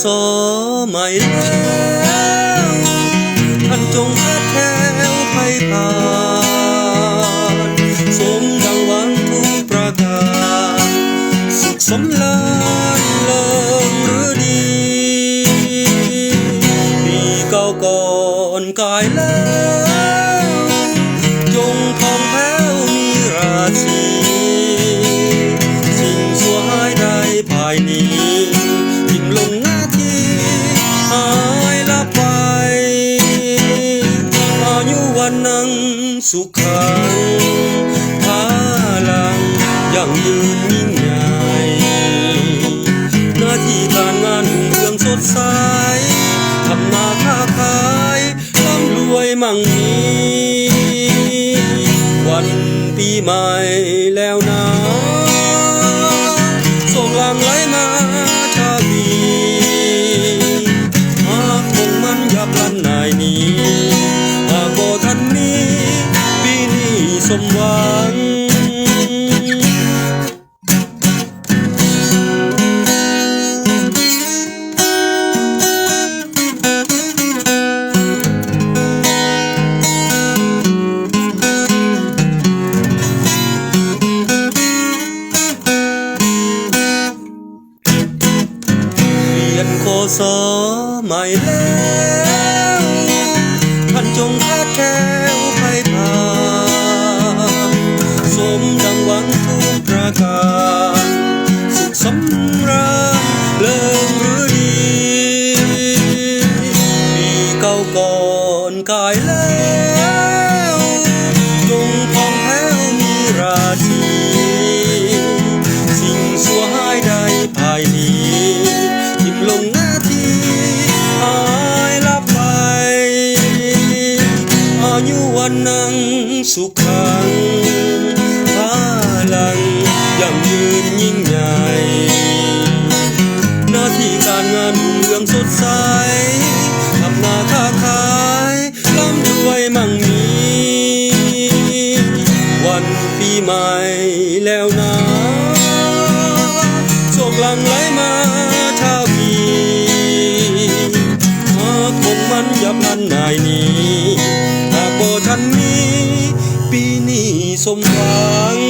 สใหม่แล้วท่านจงพัดแถวไพ่ผ่านสมดังหวังทุกประการสุขสมลานเลิงหรือดีปีเก่าก่อนกายแล้วจงทองแผ้วมีราศีสิ่งชั่วหายได้ภายนี้ยิ่งลงหน้าที่หายลับไปอายุวันนังสุขังพาลังยั่งยืนยิ่งใหญ่หน้าที่การงานรุ่งเรืองสดใสทำนาค้าขายร่ำรวยมั่งมีวันปีใหม่แล้วนะส่งหลั่งไหลมาชาบีหากคงมันยับลันนายนี้หากบ่ทันมีปีนี้สมหวังโคสใหม่แล้วท่านจงพัดแถวไพ่ผ่านสมดังหวังทุกประการสุขสำราญเลิงหรือดีปีเก่าก่อนกายแล้วจงทองแผ้วมีราศีสิ่งชั่วหายได้ภายนี้ยิ่งลงหน้าที่หายลับไปอายุวันนังสุขังพาลังยั่งยืนยิ่งใหญ่หน้าที่การงานรุ่งเรืองสดใสทำนาค้าขายร่ำรวยมั่งมีวันปีใหม่แล้วนะโชคหลั่งไหลมาชาบีหากคงมันยับลันนายนี้หากบ่ทันมีปีนี้สมหวัง